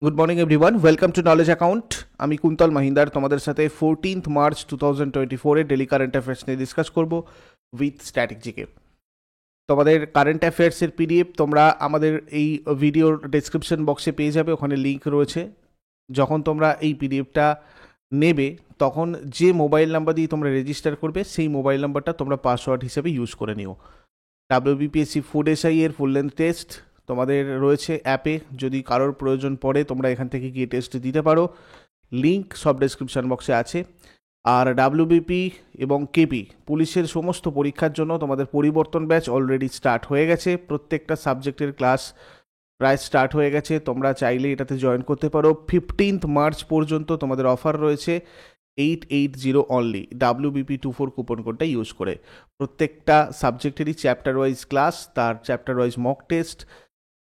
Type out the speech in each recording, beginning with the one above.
Good morning everyone, welcome to knowledge account. আমি কুন্তল মহিন্দার তোমাদের সাথে 14th March 2024 daily current affairs নিয়ে ডিসকাস করব উইথ স্ট্যাটিক জিকে। তোমাদের কারেন্ট অ্যাফেয়ার্সের পিডিএফ তোমরা আমাদের এই ভিডিওর ডেসক্রিপশন বক্সে পেয়ে যাবে, ওখানে লিঙ্ক রয়েছে। যখন তোমরা এই পিডিএফটা নেবে তখন যে মোবাইল নাম্বার দিয়ে তোমরা রেজিস্টার করবে সেই মোবাইল নাম্বারটা তোমরা পাসওয়ার্ড হিসেবে ইউজ করে নিও। WBPSC ফুড এসআই এর ফুল লেন্থ টেস্ট তোমাদের রয়েছে অ্যাপে, যদি কারোর প্রয়োজন পড়ে তোমরা এখান থেকে গিয়ে টেস্ট দিতে পারো, লিঙ্ক সব ডেসক্রিপশন বক্সে আছে। আর WBP এবং কেপি পুলিশের সমস্ত পরীক্ষার জন্য তোমাদের পরিবর্তন ব্যাচ অলরেডি স্টার্ট হয়ে গেছে। প্রত্যেকটা সাবজেক্টের ক্লাস প্রায় স্টার্ট হয়ে গেছে, তোমরা চাইলে এটাতে জয়েন করতে পারো। 15th মার্চ পর্যন্ত তোমাদের অফার রয়েছে 880 অনলি WBP24 কুপন কোডটা ইউজ করে। প্রত্যেকটা সাবজেক্টেরই চ্যাপ্টার ওয়াইজ ক্লাস, তার chapter wise mock test,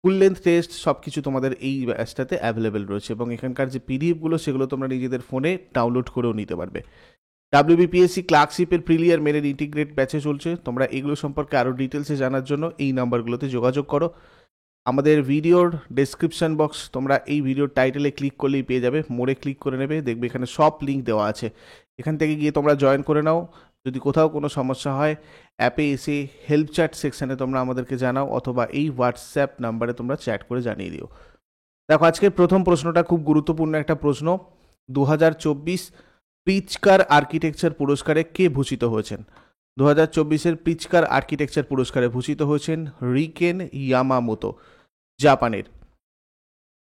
full length test সব কিছু তোমাদের এই ব্যাচটাতে অ্যাভেলেবেল রয়েছে, এবং এখানকার যে পিডিএফগুলো সেগুলো তোমরা নিজেদের ফোনে ডাউনলোড করেও নিতে পারবে। WBPSC ক্লার্কশিপের প্রিলিয়ার মেনের ইন্টিগ্রেট ব্যাচে চলছে, তোমরা এগুলো সম্পর্কে আরও ডিটেলসে জানার জন্য এই নাম্বারগুলোতে যোগাযোগ করো। আমাদের ভিডিওর ডেসক্রিপশন বক্স তোমরা এই ভিডিওর টাইটেলে ক্লিক করলেই পেয়ে যাবে, মোড়ে ক্লিক করে নেবে, দেখবে এখানে সব লিঙ্ক দেওয়া আছে, এখান থেকে গিয়ে তোমরা জয়েন করে নাও। যদি কোথাও কোনো সমস্যা হয় অ্যাপে এসে হেল্প চ্যাট সেকশানে তোমরা আমাদেরকে জানাও, অথবা এই হোয়াটসঅ্যাপ নাম্বারে তোমরা চ্যাট করে জানিয়ে দিও। দেখো, আজকের প্রথম প্রশ্নটা খুব গুরুত্বপূর্ণ একটা প্রশ্ন। 2024 প্রিৎজকার আর্কিটেকচার পুরস্কারে কে ভূষিত হয়েছেন? 2024-এর প্রিৎজকার আর্কিটেকচার পুরস্কারে ভূষিত হয়েছেন রিকেন ইয়ামামোতো, জাপানের।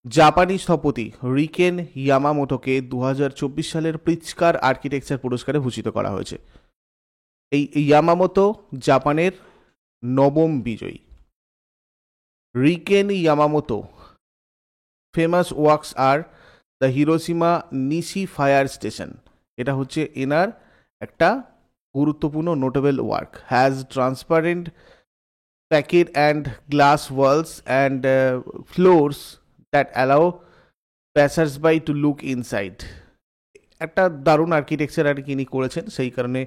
জাপানি স্থপতি রিকেন ইয়ামামোতোকে 2024 সালের প্রিৎজকার আর্কিটেকচার পুরস্কারে ভূষিত করা হয়েছে। এই ইয়ামামোতো জাপানের নবম বিজয়ী। Riken Yamamoto famous works are the Hiroshima Nishi fire station, এটা হচ্ছে এনার একটা গুরুত্বপূর্ণ notable work. Has transparent packet and glass walls and floors that allow passers by to look inside. একটা দারুণ আর্কিটেকচার আর কি ইনি করেছেন, সেই কারণে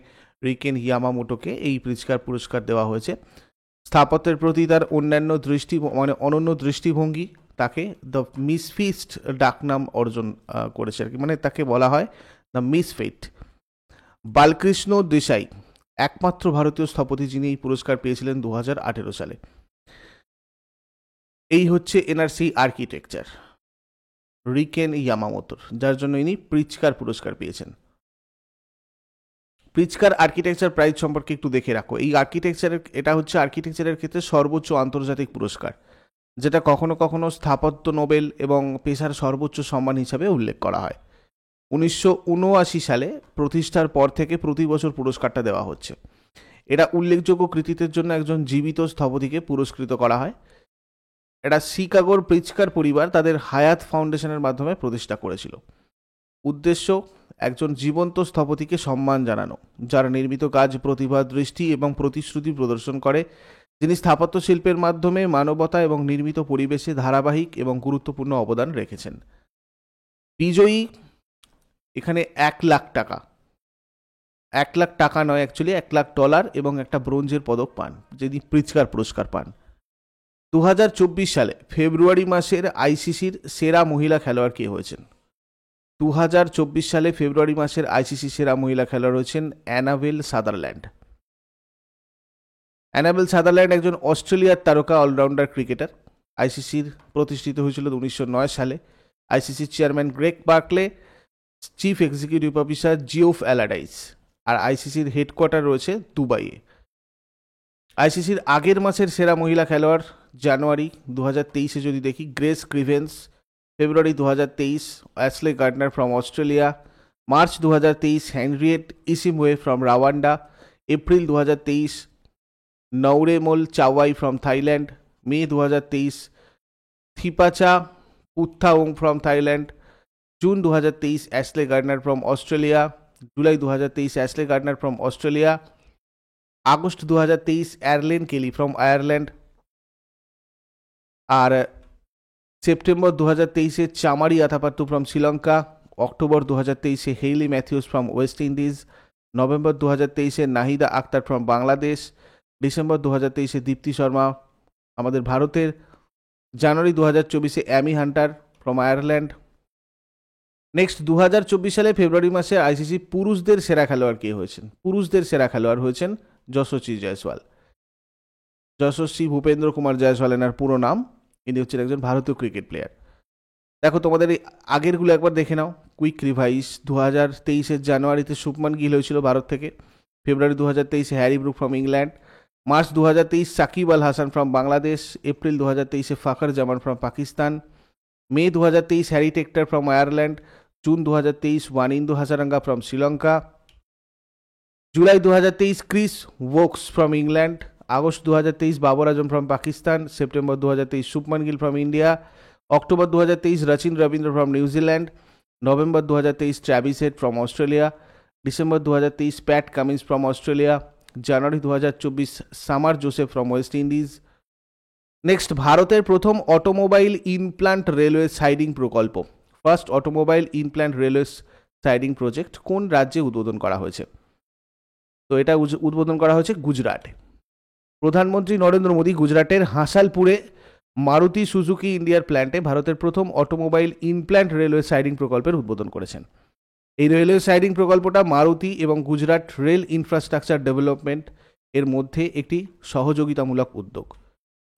রিকেন ইয়ামামোটোকে এই প্রিৎজকার পুরস্কার দেওয়া হয়েছে। স্থাপত্যের প্রতি তার অনন্য দৃষ্টিভঙ্গি তাকে দ্য মিসফিস্ট ডাকনাম অর্জন করেছে আর কি, মানে তাকে বলা হয় দ্য মিসফিট। বালকৃষ্ণ দেশাই একমাত্র ভারতীয় স্থপতি যিনি এই পুরস্কার পেয়েছিলেন 2018 সালে। এই হচ্ছে এনআরসি আর্কিটেকচার রিকেন ইয়ামামোতোর, যার জন্য ইনি প্রিৎজকার পুরস্কার পেয়েছেন। প্রিৎজকার আর্কিটেকচার প্রাইজ সম্পর্কে একটু দেখে রাখো। এই এটা হচ্ছে আর্কিটেকচারের ক্ষেত্রে সর্বোচ্চ আন্তর্জাতিক পুরস্কার, যেটা কখনো কখনো স্থাপত্য নোবেল এবং পেশার সর্বোচ্চ সম্মান হিসাবে উল্লেখ করা হয়। 1979 সালে প্রতিষ্ঠার পর থেকে প্রতি বছর পুরস্কারটা দেওয়া হচ্ছে। এটা উল্লেখযোগ্য কৃতিত্বের জন্য একজন জীবিত স্থপতিকে পুরস্কৃত করা হয়। এটা শিকাগোর প্রিৎজকার পরিবার তাদের হায়াত ফাউন্ডেশনের মাধ্যমে প্রতিষ্ঠা করেছিল। উদ্দেশ্য একজন জীবন্ত স্থপতিকে সম্মান জানানো, যার নির্মিত কাজ প্রতিভা, দৃষ্টি এবং প্রতিশ্রুতি প্রদর্শন করে, যিনি স্থাপত্য শিল্পের মাধ্যমে মানবতা এবং নির্মিত পরিবেশে ধারাবাহিক এবং গুরুত্বপূর্ণ অবদান রেখেছেন। বিজয়ী এখানে $1,00,000 নয়, অ্যাকচুয়ালি $1,00,000 এবং একটা ব্রোঞ্জের পদক পান, যিনি প্রিৎজকার পুরস্কার পান। 2024 সালে ফেব্রুয়ারি মাসের আইসিসির সেরা মহিলা খেলোয়াড় কে হয়েছেন? 2024 সালে ফেব্রুয়ারি মাসের আইসিসি সেরা মহিলা খেলোয়াড় হয়েছেন অ্যানাবেল সাদারল্যান্ড। অ্যানাবেল সাদারল্যান্ড একজন অস্ট্রেলিয়ার তারকা অলরাউন্ডার ক্রিকেটার। আইসিসির প্রতিষ্ঠিত হয়েছিল 1909 সালে। আইসিসির chairman Greg Barclay, chief executive officer Geoff Allardice, আর আইসিসির হেডকোয়ার্টার রয়েছে দুবাইয়ে। আইসিসির আগের মাসের সেরা মহিলা খেলোয়াড় জানুয়ারি 2023-এ যদি দেখি, Grace Scrivens. February 2023 Ashleigh Gardner from Australia. March 2023 Henriette Ishimwe from Rwanda. April 2023 Naruemol Chaiwai from Thailand. May 2023 Thipatcha Putthawong from Thailand. June 2023 Ashleigh Gardner from Australia. July 2023 Ashleigh Gardner from Australia. August 2023 Arlene Kelly from Ireland. আর September 2023-এ Chamari Athapaththu from Sri Lanka. October 2023-এ Hayley Matthews from West Indies. November 2023-এ Nahida Akter from Bangladesh. December 2023-এ Deepti Sharma আমাদের ভারতের। জানুয়ারি 2024-এ অ্যামি Hunter from Ireland. Next 2024 সালে ফেব্রুয়ারি মাসে ICC পুরুষদের সেরা খেলোয়াড় কে হয়েছেন? পুরুষদের সেরা খেলোয়াড় হয়েছেন যশস্বী জয়সওয়াল। যশস্বী ভূপেন্দ্র কুমার জয়সওয়াল এনার পুরো নাম। ইনি হচ্ছেন একজন ভারতীয় ক্রিকেট প্লেয়ার। দেখো তোমাদের এই আগেরগুলো একবার দেখে নাও, কুইক রিভাইস। 2023 জানুয়ারিতে শুভমান গিল হয়েছিল ভারত থেকে। ফেব্রুয়ারি 2023 Harry Brook from England. March 2023 Shakib Al Hasan from Bangladesh. April 2023 ফাখর Zaman from Pakistan. May 2023 Harry Tector from Ireland. June 2023 Wanindu Hasaranga from Sri Lanka. July 2023 Chris Woakes from England. August 2023 Babar Azam from Pakistan. September 2023 Shubman Gill from India. October 2023 Rachin Rabindra from New Zealand. November 2023 Travis head from Australia. December 2023 Pat Cummins from Australia. January 2024 Shamar Joseph from West Indies. Next, ভারতের প্রথম automobile inplant railway siding প্রকল্প, first automobile inplant railway siding project কোন রাজ্যে উদ্বোধন করা হয়েছে? তো এটা উদ্বোধন করা হয়েছে গুজরাটে। প্রধানমন্ত্রী নরেন্দ্র মোদী গুজরাটের হাসালপুরে মারুতি সুজুকি ইন্ডিয়ার প্ল্যান্টে ভারতের প্রথম অটোমোবাইল ইনপ্ল্যান্ট রেলওয়ে সাইডিং প্রকল্পের উদ্বোধন করেছেন। এই রেলওয়ে সাইডিং প্রকল্পটা মারুতি এবং গুজরাট রেল ইনফ্রাস্ট্রাকচার ডেভেলপমেন্ট এর মধ্যে একটি সহযোগিতামূলক উদ্যোগ।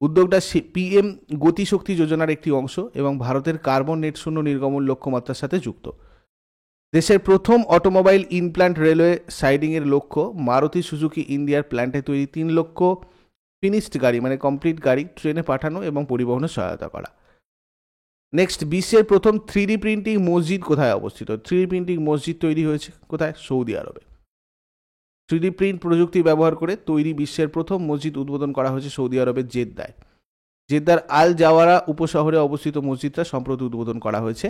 উদ্যোগটা পিএম গতিশক্তি যোজনার একটি অংশ এবং ভারতের কার্বন নেট শূন্য নির্গমন লক্ষ্যমাত্রার সাথে যুক্ত। দেশের প্রথম অটোমোবাইল ইনপ্ল্যান্ট রেলওয়ে সাইডিংয়ের লক্ষ্য মারুতি সুজুকি ইন্ডিয়ার প্ল্যান্টে তৈরি 3 লক্ষ ফিনিশড গাড়ি মানে কমপ্লিট গাড়ি ট্রেনে পাঠানো এবং পরিবহনে সহায়তা করা। নেক্সট, বিশ্বের প্রথম 3D প্রিন্টিং মসজিদ কোথায় অবস্থিত? 3D প্রিন্টিং মসজিদ তৈরি হয়েছে কোথায়? সৌদি আরবে। 3D প্রিন্ট প্রযুক্তি ব্যবহার করে তৈরি বিশ্বের প্রথম মসজিদ উদ্বোধন করা হয়েছে সৌদি আরবের জেদ্দায়। জেদ্দার আল জাওয়ারা উপশহরে অবস্থিত মসজিদটা সম্প্রতি উদ্বোধন করা হয়েছে।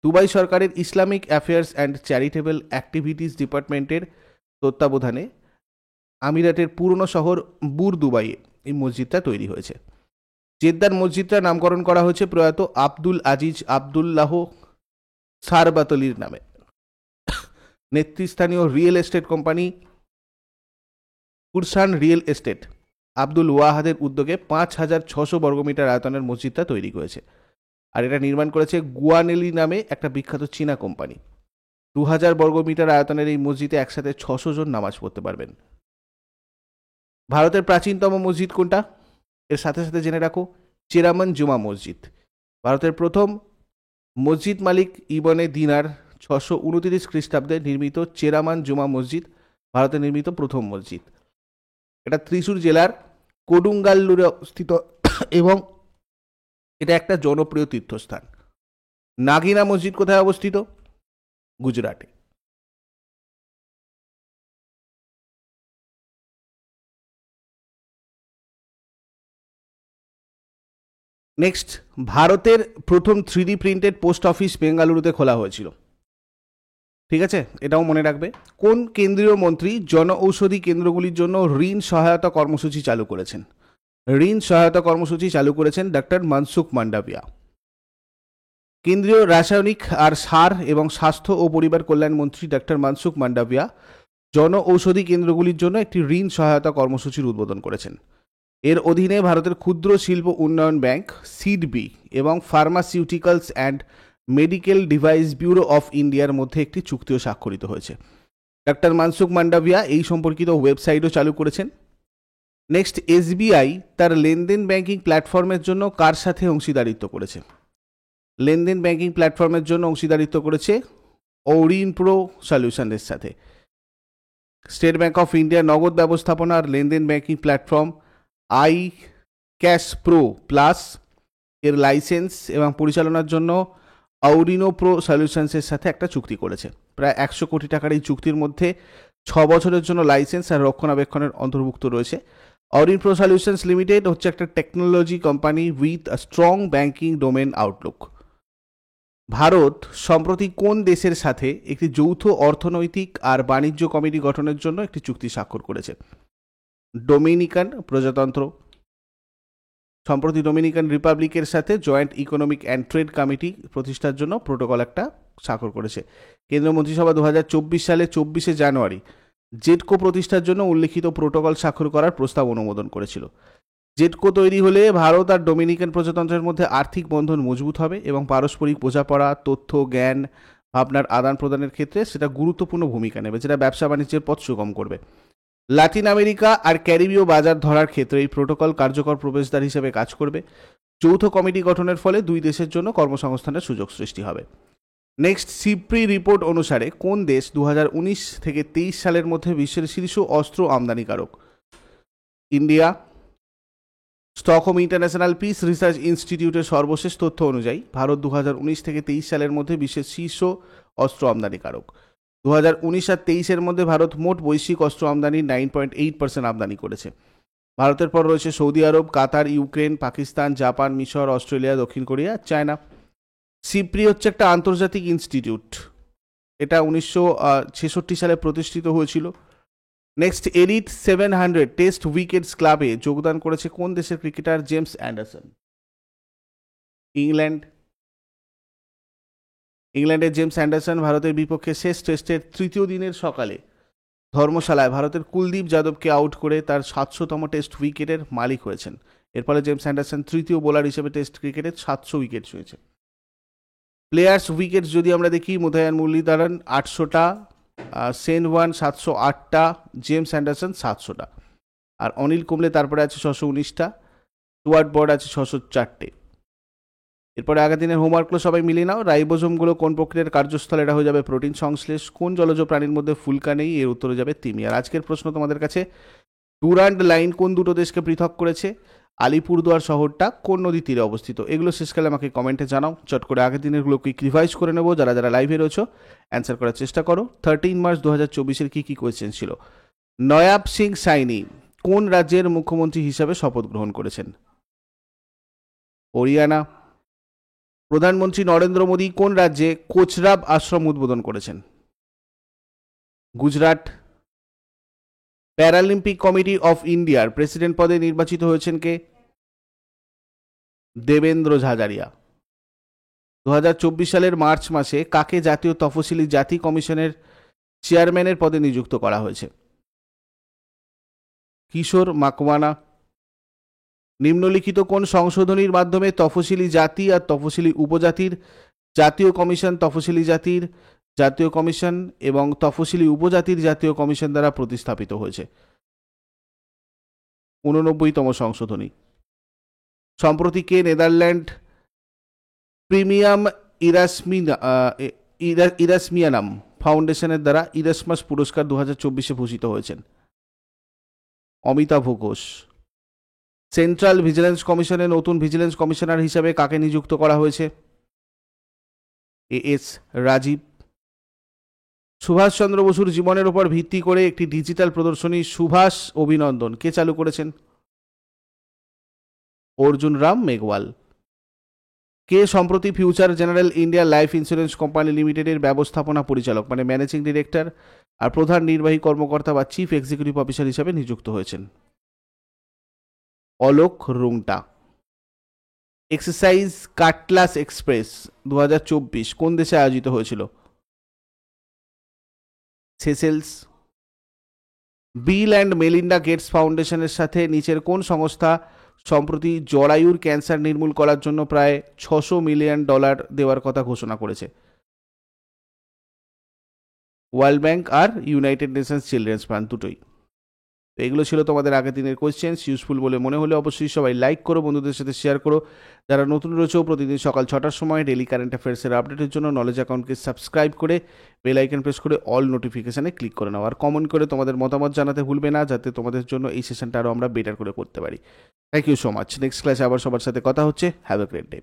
দুবাই সরকারের Islamic affairs and charitable activities ডিপার্টমেন্টের তত্ত্বাবধানে আমিরাতের পুরনো শহর বুর দুবাইয়ে এই মসজিদটা তৈরি হয়েছে। জেদ্দার মসজিদটার নামকরণ করা হয়েছে প্রয়াত আব্দুল আজিজ আবদুল্লাহ সারবাতলির নামে। নেতৃস্থানীয় real estate company Kursan real estate Abdul ওয়াহাদের উদ্যোগে 5,600 বর্গমিটার আয়তনের মসজিদটা তৈরি হয়েছে। আর এটা নির্মাণ করেছে গুয়ানেলি নামে একটা বিখ্যাত চীনা কোম্পানি। 2000 বর্গমিটার আয়তনের এই মসজিদে একসাথে 600 জন নামাজ পড়তে পারবেন। ভারতের প্রাচীনতম মসজিদ কোনটা? এর সাথে সাথে জেনে রাখো চেরামান জুমা মসজিদ। ভারতের প্রথম মসজিদ মালিক ইবনে দিনার 629 খ্রিস্টাব্দে নির্মিত চেরামান জুমা মসজিদ ভারতে নির্মিত প্রথম মসজিদ। এটা ত্রিশূর জেলার কোডুঙ্গাল্লুরে অবস্থিত এবং এটা একটা জনপ্রিয় তীর্থস্থান। নাগিনা মসজিদ কোথায় অবস্থিত? গুজরাটে। নেক্সট, ভারতের প্রথম 3D প্রিন্টেড পোস্ট অফিস বেঙ্গালুরুতে খোলা হয়েছিল। ঠিক আছে, এটাও মনে রাখবে। কোন কেন্দ্রীয় মন্ত্রী জন ঔষধি কেন্দ্রগুলির জন্য ঋণ সহায়তা কর্মসূচি চালু করেছেন? ঋণ সহায়তা কর্মসূচি চালু করেছেন ডক্টর মনসুখ মান্ডাভিয়া। কেন্দ্রীয় রাসায়নিক আর সার এবং স্বাস্থ্য ও পরিবার কল্যাণ মন্ত্রী ডক্টর মনসুখ মান্ডাভিয়া জন ঔষধি কেন্দ্রগুলির জন্য একটি ঋণ সহায়তা কর্মসূচির উদ্বোধন করেছেন। এর অধীনে ভারতের ক্ষুদ্র শিল্প উন্নয়ন ব্যাংক সিডবি এবং pharmaceuticals and medical device bureau of ইন্ডিয়ার মধ্যে একটি চুক্তিও স্বাক্ষরিত হয়েছে। ডক্টর মনসুখ মান্ডাভিয়া এই সম্পর্কিত ওয়েবসাইটও চালু করেছেন। নেক্সট, এসবিআই তার লেনদেন ব্যাংকিং প্ল্যাটফর্মের জন্য কার সাথে অংশীদারিত্ব করেছে? লেনদেন ব্যাংকিং প্ল্যাটফর্মের জন্য অংশীদারিত্ব করেছে অরিনপ্রো সলিউশনের সাথে। স্টেট ব্যাংক অফ ইন্ডিয়ার নগদ ব্যবস্থাপনা আর লেনদেন banking platform I cash pro plus এর লাইসেন্স এবং পরিচালনার জন্য অরিনো প্রো সলিউশনসের সাথে একটা চুক্তি করেছে। প্রায় 100 কোটি টাকার এই চুক্তির মধ্যে 6 বছরের জন্য লাইসেন্স আর রক্ষণাবেক্ষণের অন্তর্ভুক্ত রয়েছে। অরিন প্রো সলিউশনস লিমিটেড হচ্ছে একটা technology company with a strong banking domain Outlook. Bharat সম্প্রতি কোন দেশের সাথে একটি যৌথ অর্থনৈতিক আর বাণিজ্য কমিটি গঠনের জন্য একটি চুক্তি স্বাক্ষর করেছে? ডোমিনিকান প্রজাতন্ত্র। সম্প্রতি ডোমিনিকান রিপাবলিকের সাথে joint economic and trade committee প্রতিষ্ঠার জন্য প্রোটোকল একটা স্বাক্ষর করেছে। কেন্দ্রীয় মন্ত্রিসভা 2024 সালে 24শে জানুয়ারি জেডকো প্রতিষ্ঠার জন্য উল্লেখিত প্রোটোকল স্বাক্ষর করার প্রস্তাব অনুমোদন করেছিল। জেটকো তৈরি হলে ভারত আর ডোমিনিকান প্রজাতন্ত্রের মধ্যে আর্থিক বন্ধন মজবুত হবে এবং পারস্পরিক বোঝাপড়া, তথ্য, জ্ঞান, ভাবনার আদান প্রদানের ক্ষেত্রে সেটা গুরুত্বপূর্ণ ভূমিকা নেবে, যেটা ব্যবসা বাণিজ্যের পথ সুগম করবে। লাতিন আমেরিকা আর ক্যারিবীয় বাজার ধরার ক্ষেত্রে এই প্রোটোকল কার্যকর প্রবেশদ্বার হিসেবে কাজ করবে। যৌথ কমিটি গঠনের ফলে দুই দেশের জন্য কর্মসংস্থানের সুযোগ সৃষ্টি হবে। নেক্সট, সিপ্রি রিপোর্ট অনুসারে কোন দেশ 2019 থেকে 23 সালের মধ্যে বিশ্বের শীর্ষ অস্ত্র আমদানিকারক? India. Stockholm International Peace Research ইনস্টিটিউটের সর্বশেষ তথ্য অনুযায়ী ভারত 2019 থেকে 23 সালের মধ্যে বিশ্বের শীর্ষ অস্ত্র আমদানিকারক। 2019 আর 23-এর মধ্যে ভারত মোট বৈশ্বিক অস্ত্র আমদানির 9.8% আমদানি করেছে। ভারতের পর রয়েছে সৌদি আরব, কাতার, ইউক্রেন, পাকিস্তান, জাপান, মিশর, অস্ট্রেলিয়া, দক্ষিণ কোরিয়া, চায়না। সিপ্রি হচ্ছে একটা আন্তর্জাতিক ইনস্টিটিউট, এটা 1966 সালে প্রতিষ্ঠিত হয়েছিল। নেক্সট, এলিট 700 টেস্ট উইকেটস ক্লাবে যোগদান করেছে কোন দেশের ক্রিকেটার? James Anderson. ইংল্যান্ডের জেমস অ্যান্ডারসন ভারতের বিপক্ষে শেষ টেস্টের তৃতীয় দিনের সকালে ধর্মশালায় ভারতের কুলদীপ যাদবকে আউট করে তার 700তম টেস্ট উইকেটের মালিক হয়েছেন। এর ফলে জেমস অ্যান্ডারসন তৃতীয় বোলার হিসেবে টেস্ট ক্রিকেটে 700 উইকেট ছুঁয়েছে। প্লেয়ার্স উইকেটস যদি আমরা দেখি, মুথায়ান মুরলীধরন 800টা, সেন ওয়ান 708টা, জেমস অ্যান্ডারসন 700টা, আর অনিল কুম্বলে তারপরে আছে 619টা, স্টুয়ার্ট ব্রড আছে 604টে। এরপরে আগের দিনের হোমওয়ার্কগুলো সবাই মিলিয়ে নাও। রাইবোজোমগুলো কোন প্রক্রিয়ার কার্যস্থল? এটা হয়ে যাবে প্রোটিন সংশ্লেষ। কোন জলজ প্রাণীর মধ্যে ফুলকা নেই? এর উত্তরে যাবে তিমি। আর আজকের প্রশ্ন তোমাদের কাছে, ডুরান্ড লাইন কোন দুটো দেশকে পৃথক করেছে? আলিপুরদুয়ার শহরটা কোন নদীর তীরে অবস্থিত? এগুলো শেষকালে আমাকে কমেন্টে জানাও। চট করে আগের দিনেরগুলোকে রিভাইজ করে নেবো। যারা যারা লাইভে রয়েছো অ্যান্সার করার চেষ্টা করো। 13 মার্চ 2024-এর কী কোয়েশ্চেন ছিল? নয়াব সিং সাইনি কোন রাজ্যের মুখ্যমন্ত্রী হিসাবে শপথ গ্রহণ করেছেন? হরিয়ানা। প্রধানমন্ত্রী নরেন্দ্র মোদী কোন রাজ্যে কোচরাব আশ্রম উদ্বোধন করেছেন? গুজরাট। প্যারালিম্পিক কমিটি অফ ইন্ডিয়ার প্রেসিডেন্ট পদে নির্বাচিত হয়েছেন কে? দেবেন্দ্র ঝাঝারিয়া। 2024 সালের মার্চ মাসে কাকে জাতীয় তফসিলি জাতি কমিশনের চেয়ারম্যানের পদে নিযুক্ত করা হয়েছে? কিশোর মাকওয়ানা। নিম্নলিখিত কোন সংশোধনীর মাধ্যমে তফসিলি জাতি আর তফসিলি উপজাতির জাতীয় কমিশন, তফসিলি জাতির জাতীয় কমিশন এবং তফসিলি উপজাতির জাতীয় কমিশন দ্বারা প্রতিস্থাপিত হয়েছে? 89তম সংশোধনী। সম্প্রতি কে নেদারল্যান্ড প্রিমিয়াম ইরাসমিয়ানাম ফাউন্ডেশনের দ্বারা ইরাসমাস পুরস্কার 2024-এ ভূষিত হয়েছেন? অমিতাভ ঘোষ। সেন্ট্রাল ভিজিলেন্স কমিশনের নতুন ভিজিলেন্স কমিশনার হিসাবে কাকে নিযুক্ত করা হয়েছে? এস রাজীব। সুভাষচন্দ্র বসুর জীবনের উপর ভিত্তি করে একটি ডিজিটাল প্রদর্শনী সুভাষ অভিনন্দন কে চালু করেছেন? অর্জুন রাম মেঘওয়াল। কে সম্প্রতি future general India life insurance company লিমিটেডের ব্যবস্থাপনা পরিচালক মানে ম্যানেজিং ডিরেক্টর আর প্রধান নির্বাহী কর্মকর্তা বা চিফ এক্সিকিউটিভ অফিসার হিসাবে নিযুক্ত হয়েছেন? Alok Rungta. Exercise Cutlass Express 2024 কোন দেশে আয়োজিত হয়েছিল? Seychelles. Bill and Melinda Gates ফাউন্ডেশনের সাথে নিচের কোন সংস্থা সম্প্রতি জরায়ুর ক্যান্সার নির্মূল করার জন্য প্রায় $600 মিলিয়ন দেওয়ার কথা ঘোষণা করেছে? ওয়ার্ল্ড ব্যাংক আর ইউনাইটেড নেশনস চিলড্রেন্স ফান্ড, দুটোই। তো এগুলো ছিল তোমাদের আগের দিনের কোয়েশ্চেন্স। ইউজফুল বলে মনে হলে অবশ্যই সবাই লাইক করো, বন্ধুদের সাথে শেয়ার করো। যারা নতুন রয়েছেও প্রতিদিন সকাল 6টার সময় ডেলি কারেন্ট অ্যাফেয়ার্সের আপডেটের জন্য নলেজ অ্যাকাউন্টকে সাবস্ক্রাইব করে বেল আইকন প্রেস করে অল নোটিফিকেশানে ক্লিক করে নাও। আর কমেন্ট করে তোমাদের মতামত জানাতে ভুলবে না, যাতে তোমাদের জন্য এই সেশনটা আরও আমরা বেটার করে করতে পারি। Thank you so much. Next ক্লাসে আবার সবার সাথে কথা হচ্ছে। Have a great day.